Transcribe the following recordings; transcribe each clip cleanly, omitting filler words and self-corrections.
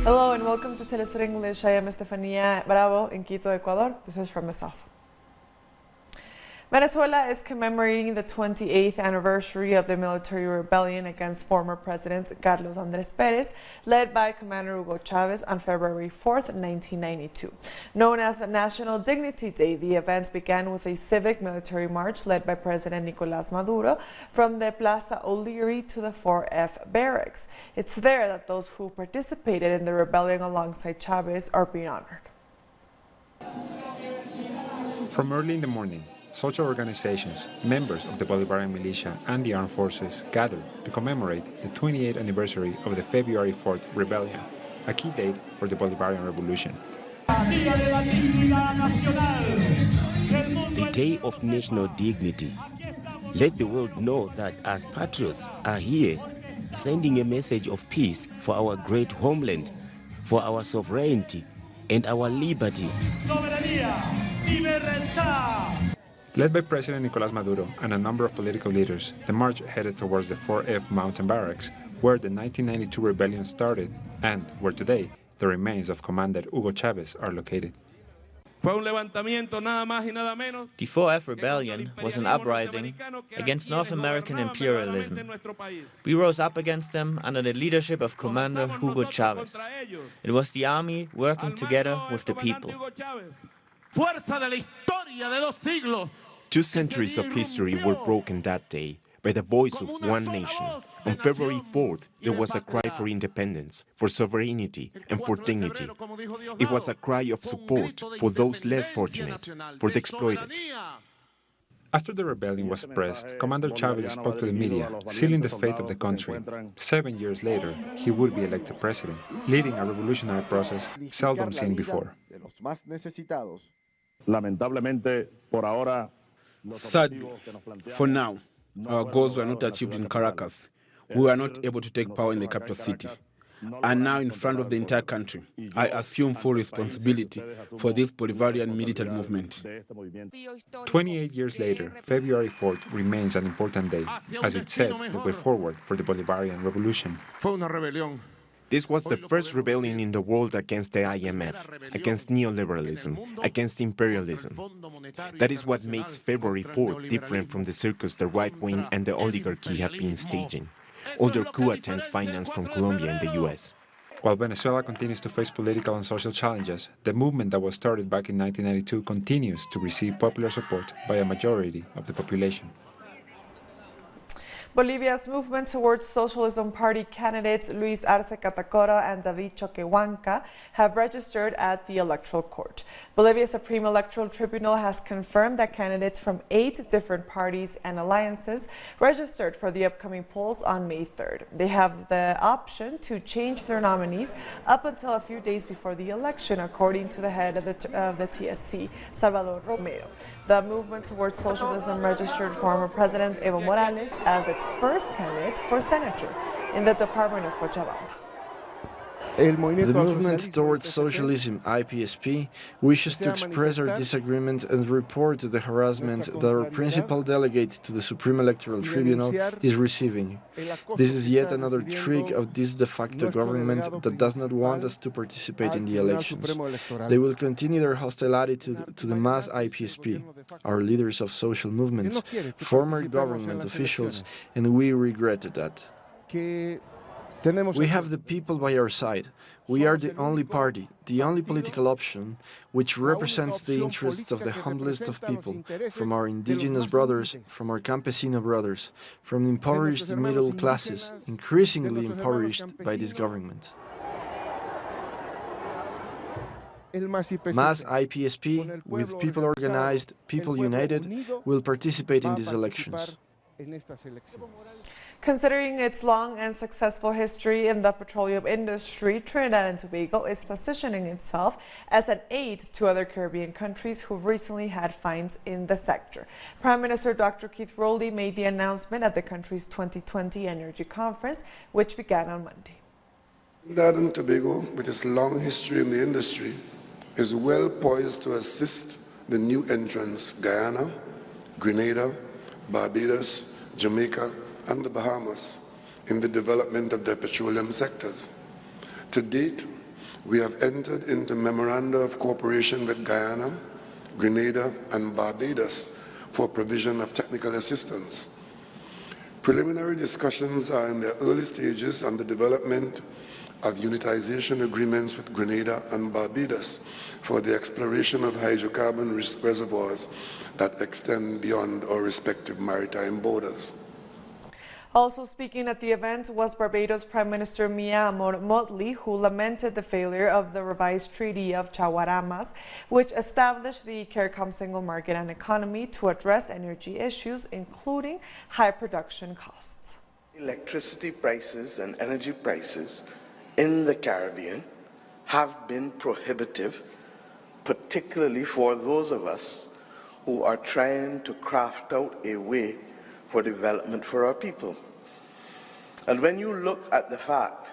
Hello and welcome to Telesur English. I am Estefanía Bravo in Quito, Ecuador. This is from myself. Venezuela is commemorating the 28th anniversary of the military rebellion against former President Carlos Andrés Pérez, led by Commander Hugo Chavez on February 4th, 1992. Known as National Dignity Day, the events began with a civic military march led by President Nicolás Maduro from the Plaza O'Leary to the 4F barracks. It's there that those who participated in the rebellion alongside Chavez are being honored. From early in the morning, social organizations, members of the Bolivarian militia and the armed forces gathered to commemorate the 28th anniversary of the February 4th rebellion, a key date for the Bolivarian Revolution. The Day of National Dignity. Let the world know that as patriots are here, sending a message of peace for our great homeland, for our sovereignty and our liberty. Led by President Nicolás Maduro and a number of political leaders, the march headed towards the 4F mountain barracks, where the 1992 rebellion started and where today the remains of Commander Hugo Chavez are located. The 4F rebellion was an uprising against North American imperialism. We rose up against them under the leadership of Commander Hugo Chavez. It was the army working together with the people. 2 centuries of history were broken that day by the voice of one nation. On February 4th, there was a cry for independence, for sovereignty, and for dignity. It was a cry of support for those less fortunate, for the exploited. After the rebellion was suppressed, Commander Chavez spoke to the media, sealing the fate of the country. 7 years later, he would be elected president, leading a revolutionary process seldom seen before. Sadly, for now, our goals were not achieved in Caracas. We were not able to take power in the capital city. And now, in front of the entire country, I assume full responsibility for this Bolivarian military movement. 28 years later, February 4th remains an important day, as it set the way forward for the Bolivarian Revolution. This was the first rebellion in the world against the IMF, against neoliberalism, against imperialism. That is what makes February 4th different from the circus the right wing and the oligarchy have been staging. All their coup attempts financed from Colombia and the US. While Venezuela continues to face political and social challenges, the movement that was started back in 1992 continues to receive popular support by a majority of the population. Bolivia's movement towards Socialism Party candidates Luis Arce Catacora and David Choquehuanca have registered at the Electoral Court. Bolivia's Supreme Electoral Tribunal has confirmed that candidates from 8 different parties and alliances registered for the upcoming polls on May 3rd. They have the option to change their nominees up until a few days before the election, according to the head of the TSC, Salvador Romero. The movement towards socialism registered former President Evo Morales as its first candidate for senator in the department of Cochabamba. The movement towards socialism, IPSP, wishes to express our disagreement and report the harassment that our principal delegate to the Supreme Electoral Tribunal is receiving. This is yet another trick of this de facto government that does not want us to participate in the elections. They will continue their hostile attitude to the mass IPSP, our leaders of social movements, former government officials, and we regretted that. We have the people by our side. We are the only party, the only political option which represents the interests of the humblest of people, from our indigenous brothers, from our campesino brothers, from the impoverished middle classes, increasingly impoverished by this government. Mass IPSP, with people organized, people united, will participate in these elections. Considering its long and successful history in the petroleum industry, Trinidad and Tobago is positioning itself as an aid to other Caribbean countries who've recently had finds in the sector. Prime Minister Dr. Keith Rowley made the announcement at the country's 2020 Energy Conference, which began on Monday. Trinidad and Tobago, with its long history in the industry, is well poised to assist the new entrants Guyana, Grenada, Barbados, Jamaica, and the Bahamas in the development of their petroleum sectors. To date, We have entered into memoranda of cooperation with Guyana, Grenada, and Barbados for provision of technical assistance. Preliminary discussions are in their early stages on the development of unitization agreements with Grenada and Barbados for the exploration of hydrocarbon reservoirs that extend beyond our respective maritime borders. Also speaking at the event was Barbados Prime Minister Mia Motley, who lamented the failure of the revised Treaty of Chaguaramas, which established the CARICOM single market and economy to address energy issues, including high production costs. Electricity prices and energy prices in the Caribbean have been prohibitive, particularly for those of us who are trying to craft out a way for development for our people. And when you look at the fact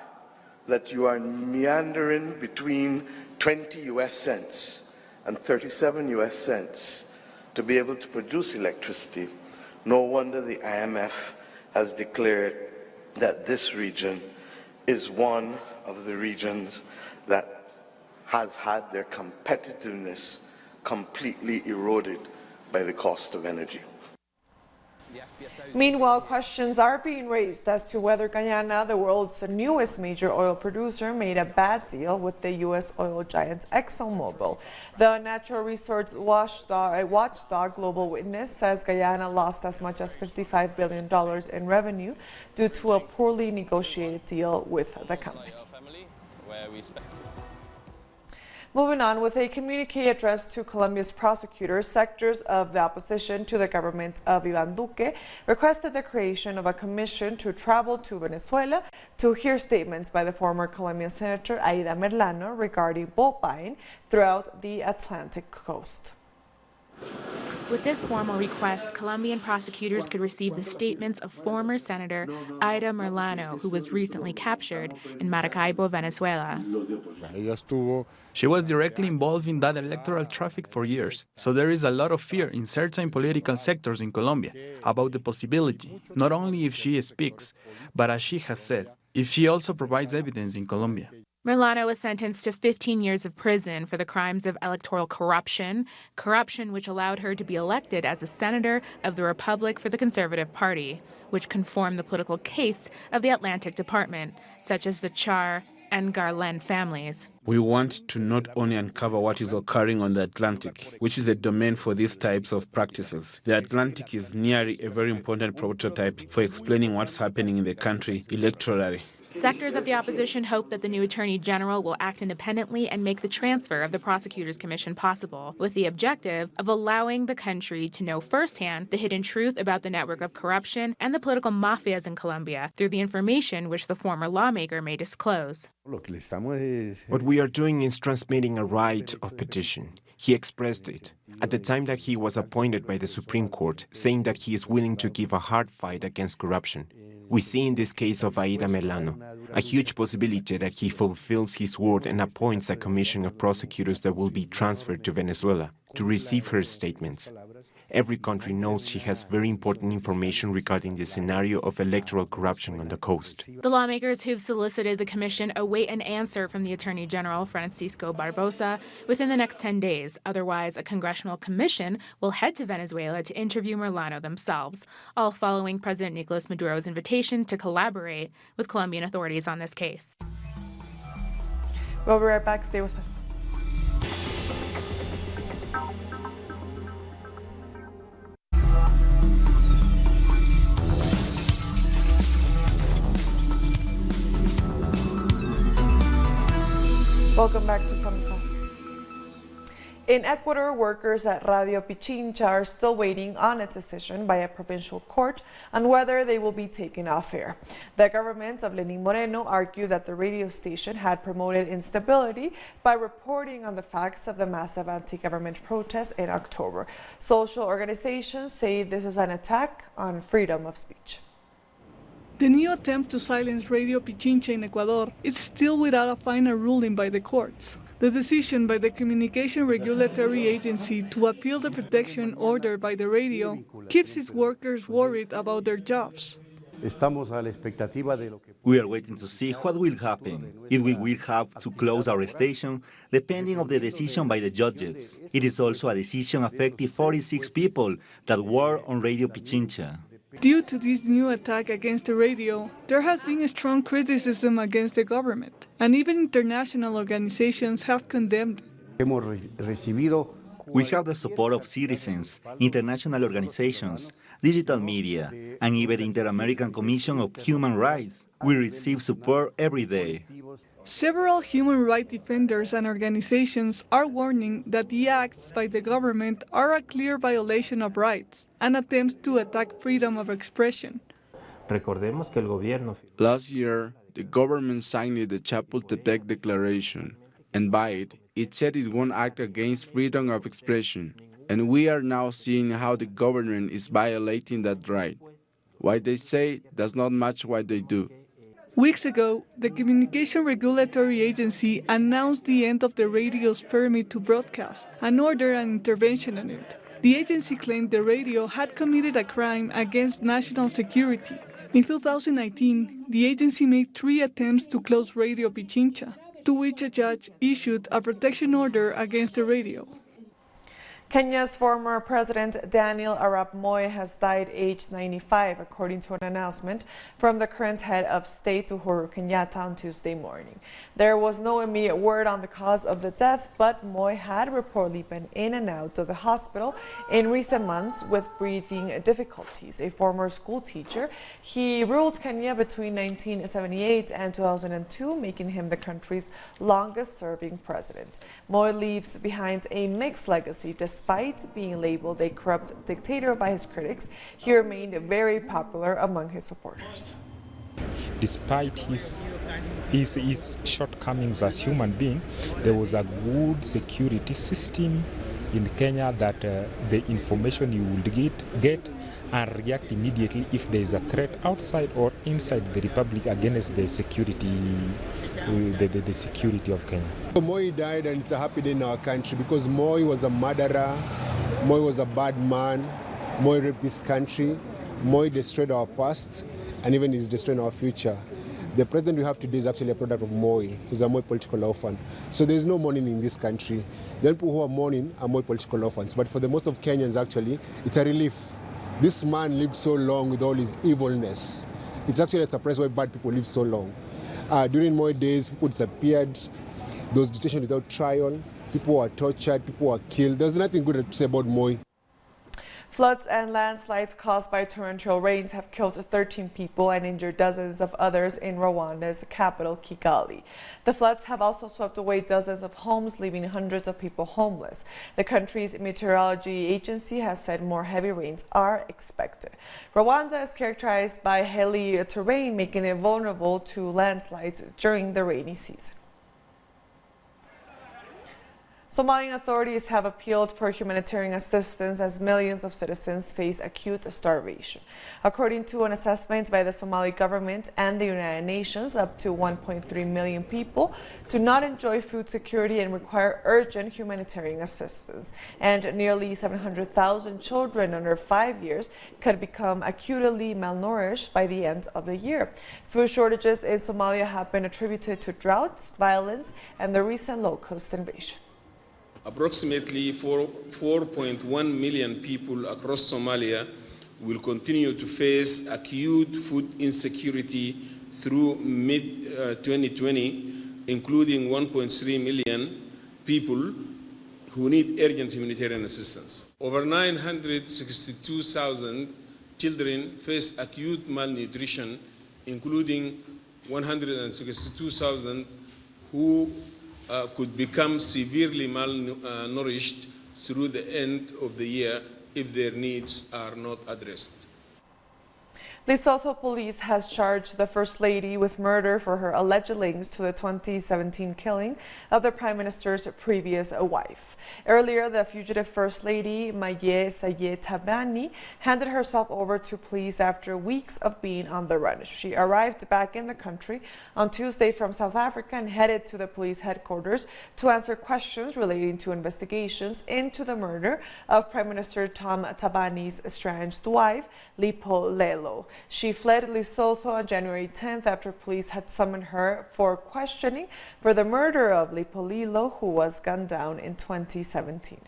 that you are meandering between 20 US cents and 37 US cents to be able to produce electricity, no wonder the IMF has declared that this region is one of the regions that has had their competitiveness completely eroded by the cost of energy. Meanwhile, questions are being raised as to whether Guyana, the world's newest major oil producer, made a bad deal with the U.S. oil giant ExxonMobil. The natural resource watchdog Global Witness says Guyana lost as much as $55 billion in revenue due to a poorly negotiated deal with the company. Moving on, with a communique addressed to Colombia's prosecutors, sectors of the opposition to the government of Iván Duque requested the creation of a commission to travel to Venezuela to hear statements by the former Colombian Senator Aida Merlano regarding boat buying throughout the Atlantic coast. With this formal request, Colombian prosecutors could receive the statements of former Senator Aida Merlano, who was recently captured in Maracaibo, Venezuela. She was directly involved in that electoral traffic for years, so there is a lot of fear in certain political sectors in Colombia about the possibility, not only if she speaks, but as she has said, if she also provides evidence in Colombia. Merlano was sentenced to 15 years of prison for the crimes of electoral corruption which allowed her to be elected as a senator of the Republic for the Conservative Party, which conformed the political case of the Atlantic Department, such as the Char and Garland families. We want to not only uncover what is occurring on the Atlantic, which is a domain for these types of practices. The Atlantic is nearly a very important prototype for explaining what's happening in the country electorally. Sectors of the opposition hope that the new Attorney General will act independently and make the transfer of the Prosecutors Commission possible, with the objective of allowing the country to know firsthand the hidden truth about the network of corruption and the political mafias in Colombia through the information which the former lawmaker may disclose. What we are doing is transmitting a right of petition. He expressed it at the time that he was appointed by the Supreme Court, saying that he is willing to give a hard fight against corruption. We see in this case of Aida Merlano a huge possibility that he fulfills his word and appoints a commission of prosecutors that will be transferred to Venezuela to receive her statements. Every country knows she has very important information regarding the scenario of electoral corruption on the coast. The lawmakers who've solicited the commission await an answer from the Attorney General, Francisco Barbosa, within the next 10 days. Otherwise, a congressional commission will head to Venezuela to interview Merlano themselves, all following President Nicolas Maduro's invitation to collaborate with Colombian authorities on this case. We'll be right back. Stay with us. Welcome back to From the South. In Ecuador, workers at Radio Pichincha are still waiting on a decision by a provincial court on whether they will be taken off air. The government of Lenín Moreno argued that the radio station had promoted instability by reporting on the facts of the massive anti-government protests in October. Social organizations say this is an attack on freedom of speech. The new attempt to silence Radio Pichincha in Ecuador is still without a final ruling by the courts. The decision by the Communication Regulatory Agency to appeal the protection order by the radio keeps its workers worried about their jobs. We are waiting to see what will happen. If we will have to close our station, depending on the decision by the judges. It is also a decision affecting 46 people that were on Radio Pichincha. Due to this new attack against the radio, there has been a strong criticism against the government, and even international organizations have condemned it. We have the support of citizens, international organizations, digital media, and even the Inter-American Commission of Human Rights. We receive support every day. Several human rights defenders and organizations are warning that the acts by the government are a clear violation of rights and attempts to attack freedom of expression. Last year, the government signed the Chapultepec Declaration, and by it, it said it won't act against freedom of expression, and we are now seeing how the government is violating that right. What they say does not match what they do. Weeks ago, the Communication Regulatory Agency announced the end of the radio's permit to broadcast and ordered an intervention on it. The agency claimed the radio had committed a crime against national security. In 2019, the agency made 3 attempts to close Radio Pichincha, to which a judge issued a protection order against the radio. Kenya's former president Daniel Arap Moi has died aged 95, according to an announcement from the current head of state Uhuru Kenyatta on Tuesday morning. There was no immediate word on the cause of the death, but Moi had reportedly been in and out of the hospital in recent months with breathing difficulties. A former school teacher, he ruled Kenya between 1978 and 2002, making him the country's longest-serving president. Moi leaves behind a mixed legacy. Despite being labeled a corrupt dictator by his critics, he remained very popular among his supporters. Despite his shortcomings as human being, there was a good security system in Kenya that the information you would get and react immediately if there is a threat outside or inside the republic against the security of Kenya. Moi died, and it's a happy day in our country because Moi was a murderer, Moi was a bad man, Moi raped this country, Moi destroyed our past, and even is destroying our future. The president we have today is actually a product of Moi. He's a Moi political orphan. So there's no mourning in this country. The people who are mourning are Moi political orphans. But for the most of Kenyans, actually, it's a relief. This man lived so long with all his evilness. It's actually a surprise why bad people live so long. During Moi days, people disappeared. There was detention without trial. People were tortured. People were killed. There's nothing good to say about Moi. Floods and landslides caused by torrential rains have killed 13 people and injured dozens of others in Rwanda's capital, Kigali. The floods have also swept away dozens of homes, leaving hundreds of people homeless. The country's meteorology agency has said more heavy rains are expected. Rwanda is characterized by hilly terrain, making it vulnerable to landslides during the rainy season. Somalian authorities have appealed for humanitarian assistance as millions of citizens face acute starvation. According to an assessment by the Somali government and the United Nations, up to 1.3 million people do not enjoy food security and require urgent humanitarian assistance. And nearly 700,000 children under 5 years could become acutely malnourished by the end of the year. Food shortages in Somalia have been attributed to droughts, violence, and the recent locust invasion. Approximately 4.1 million people across Somalia will continue to face acute food insecurity through mid-2020, including 1.3 million people who need urgent humanitarian assistance. Over 962,000 children face acute malnutrition, including 162,000 who could become severely malnourished through the end of the year if their needs are not addressed. Lesotho police has charged the First Lady with murder for her alleged links to the 2017 killing of the Prime Minister's previous wife. Earlier, the fugitive First Lady, Maye Saye Tabani, handed herself over to police after weeks of being on the run. She arrived back in the country on Tuesday from South Africa and headed to the police headquarters to answer questions relating to investigations into the murder of Prime Minister Tom Tabani's estranged wife, Lipolelo. She fled Lesotho on January 10th after police had summoned her for questioning for the murder of Lipolilo, who was gunned down in 2017.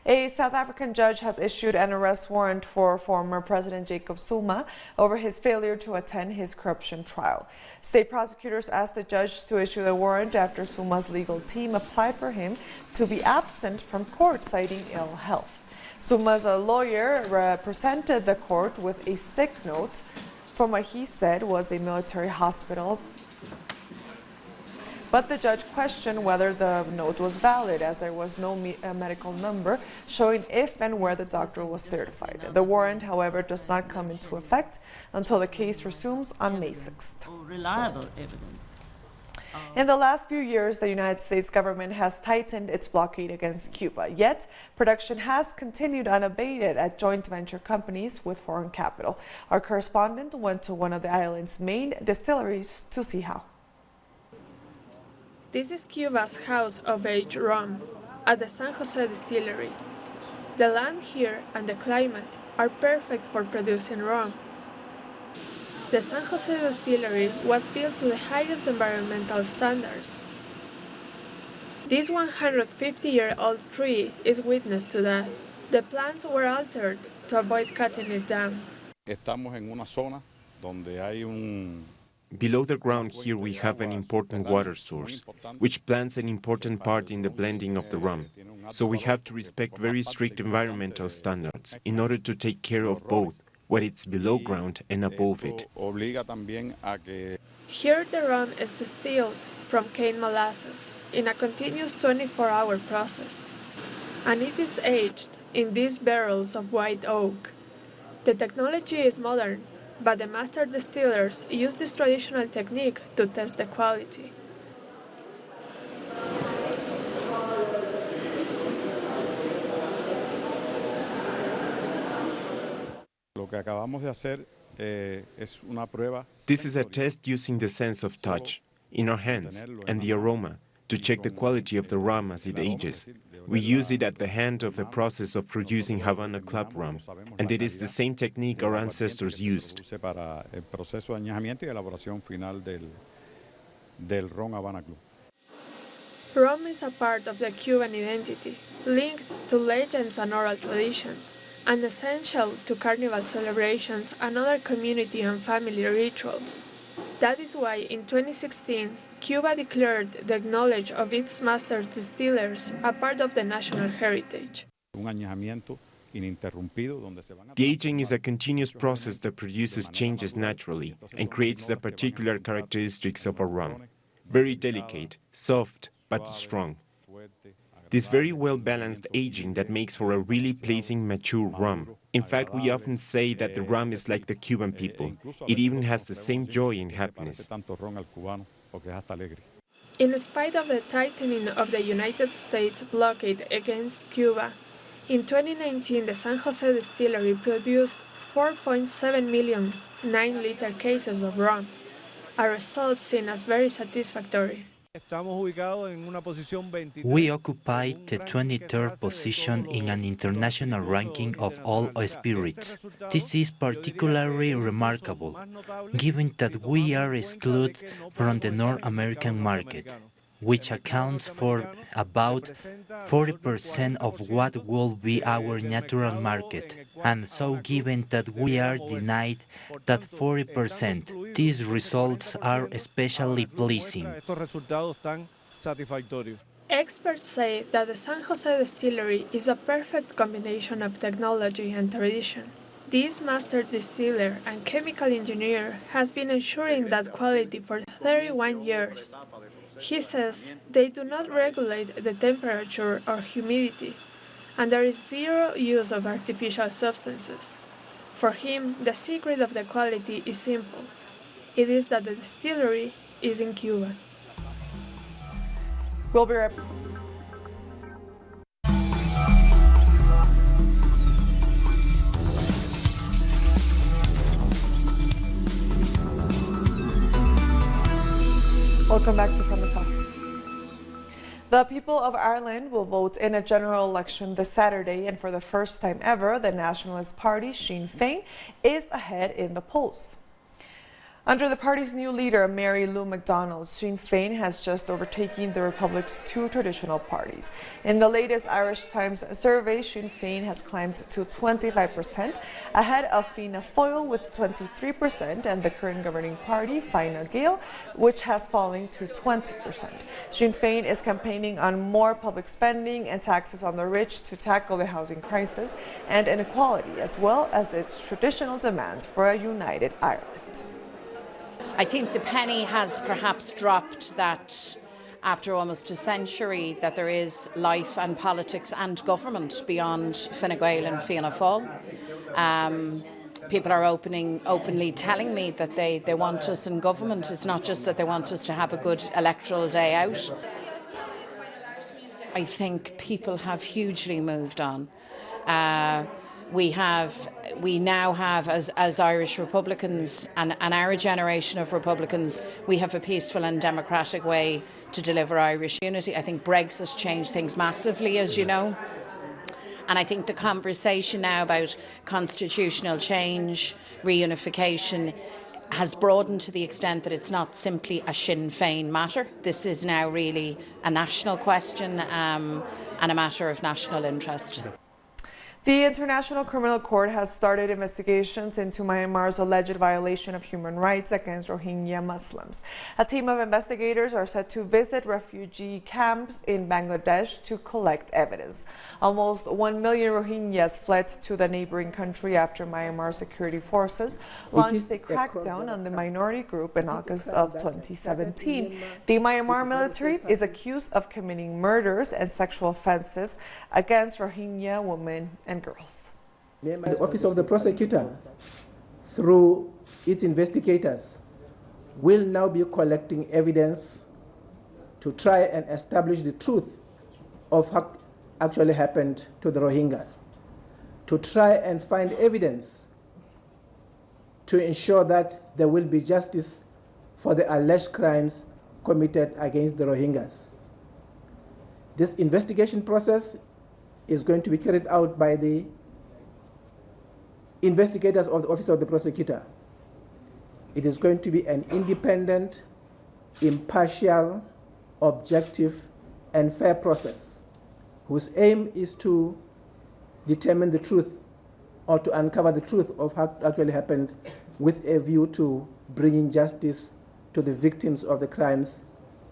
A South African judge has issued an arrest warrant for former President Jacob Zuma over his failure to attend his corruption trial. State prosecutors asked the judge to issue the warrant after Zuma's legal team applied for him to be absent from court, citing ill health. Zuma's lawyer represented the court with a sick note from what he said was a military hospital, but the judge questioned whether the note was valid, as there was no medical number showing if and where the doctor was certified. The warrant, however, does not come into effect until the case resumes on May 6th. Reliable evidence. In the last few years, the United States government has tightened its blockade against Cuba, yet production has continued unabated at joint venture companies with foreign capital. Our correspondent went to one of the island's main distilleries to see how. This is Cuba's house of aged rum at the San Jose distillery. The land here and the climate are perfect for producing rum. The San Jose distillery was built to the highest environmental standards. This 150-year-old tree is witness to that. The plants were altered to avoid cutting it down. Estamos en una zona donde hay un Below the ground here we have an important water source, which plays an important part in the blending of the rum. So we have to respect very strict environmental standards in order to take care of both what is below ground and above it. Here the rum is distilled from cane molasses in a continuous 24-hour process, and it is aged in these barrels of white oak. The technology is modern, but the master distillers use this traditional technique to test the quality. This is a test using the sense of touch in our hands and the aroma to check the quality of the rum as it ages. We use it at the hand of the process of producing Havana Club rum, and it is the same technique our ancestors used. Rum is a part of the Cuban identity, linked to legends and oral traditions, and essential to carnival celebrations and other community and family rituals. That is why in 2016, Cuba declared the knowledge of its master distillers a part of the national heritage. The aging is a continuous process that produces changes naturally and creates the particular characteristics of a rum. Very delicate, soft, but strong. This very well-balanced aging that makes for a really pleasing, mature rum. In fact, we often say that the rum is like the Cuban people. It even has the same joy and happiness. In spite of the tightening of the United States blockade against Cuba, in 2019 the San Jose distillery produced 4.7 million 9-liter cases of rum, a result seen as very satisfactory. We occupied the 23rd position in an international ranking of all spirits. This is particularly remarkable, given that we are excluded from the North American market, which accounts for about 40% of what will be our natural market. And so given that we are denied that 40%, these results are especially pleasing. Experts say that the San Jose distillery is a perfect combination of technology and tradition. This master distiller and chemical engineer has been ensuring that quality for 31 years. He says they do not regulate the temperature or humidity, and there is zero use of artificial substances. For him, the secret of the quality is simple. It is that the distillery is in Cuba. We'll be right back. Welcome back to From the South. The people of Ireland will vote in a general election this Saturday, and for the first time ever, the Nationalist Party, Sinn Féin, is ahead in the polls. Under the party's new leader, Mary Lou McDonald, Sinn Féin has just overtaken the Republic's two traditional parties. In the latest Irish Times survey, Sinn Féin has climbed to 25%, ahead of Fianna Fáil with 23%, and the current governing party, Fine Gael, which has fallen to 20%. Sinn Féin is campaigning on more public spending and taxes on the rich to tackle the housing crisis and inequality, as well as its traditional demand for a united Ireland. I think the penny has perhaps dropped that after almost a century that there is life and politics and government beyond Fine Gael and Fianna Fáil. People are openly telling me that they want us in government. It's not just that they want us to have a good electoral day out. I think people have hugely moved on. We now have, as Irish Republicans and our generation of Republicans, we have a peaceful and democratic way to deliver Irish unity. I think Brexit changed things massively, as you know. And I think the conversation now about constitutional change, reunification, has broadened to the extent that it's not simply a Sinn Féin matter. This is now really a national question and a matter of national interest. The International Criminal Court has started investigations into Myanmar's alleged violation of human rights against Rohingya Muslims. A team of investigators are set to visit refugee camps in Bangladesh to collect evidence. Almost 1 million Rohingyas fled to the neighboring country after Myanmar security forces launched a crackdown on the minority group in August of 2017. The Myanmar military is accused of committing murders and sexual offenses against Rohingya women and girls. The Office of the Prosecutor, through its investigators, will now be collecting evidence to try and establish the truth of what actually happened to the Rohingyas, to try and find evidence to ensure that there will be justice for the alleged crimes committed against the Rohingyas. This investigation process is going to be carried out by the investigators of the Office of the Prosecutor. It is going to be an independent, impartial, objective, and fair process whose aim is to determine the truth or to uncover the truth of what actually happened with a view to bringing justice to the victims of the crimes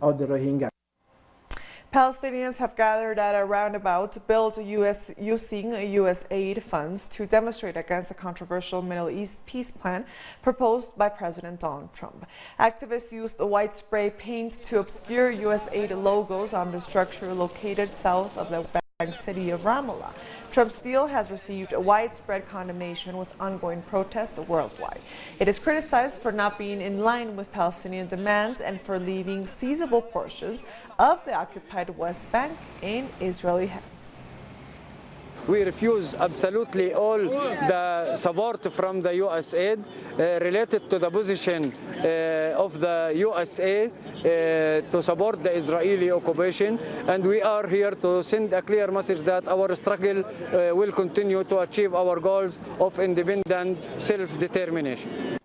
of the Rohingya. Palestinians have gathered at a roundabout built using U.S. aid funds to demonstrate against the controversial Middle East peace plan proposed by President Donald Trump. Activists used white spray paint to obscure U.S. aid logos on the structure located south of the city of Ramallah. Trump's deal has received widespread condemnation with ongoing protests worldwide. It is criticized for not being in line with Palestinian demands and for leaving seizable portions of the occupied West Bank in Israeli hands. We refuse absolutely all the support from the U.S. aid related to the position of the USA to support the Israeli occupation, and we are here to send a clear message that our struggle will continue to achieve our goals of independent self-determination.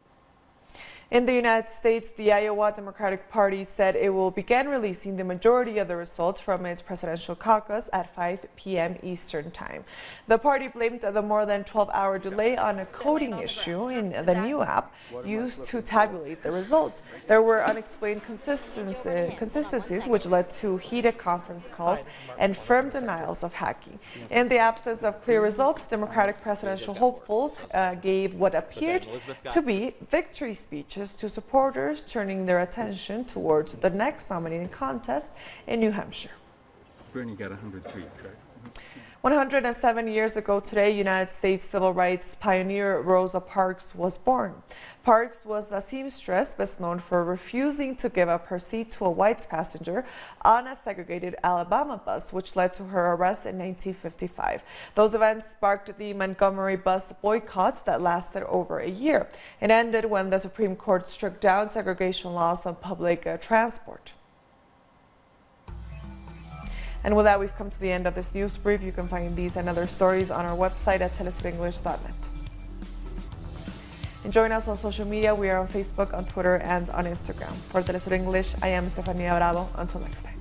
In the United States, the Iowa Democratic Party said it will begin releasing the majority of the results from its presidential caucus at 5 p.m. Eastern Time. The party blamed the more than 12-hour delay on a coding issue in the new app used to tabulate the results. There were unexplained consistencies which led to heated conference calls and firm denials of hacking. In the absence of clear results, Democratic presidential hopefuls gave what appeared to be victory speeches to supporters, turning their attention towards the next nominating contest in New Hampshire. Bernie got 103, correct? 107 years ago today, United States civil rights pioneer Rosa Parks was born. Parks was a seamstress best known for refusing to give up her seat to a white passenger on a segregated Alabama bus, which led to her arrest in 1955. Those events sparked the Montgomery bus boycott that lasted over a year. It ended when the Supreme Court struck down segregation laws on public transport. And with that, we've come to the end of this news brief. You can find these and other stories on our website at telesurenglish.net. And join us on social media. We are on Facebook, on Twitter, and on Instagram. For Telesur English, I am Estefania Bravo. Until next time.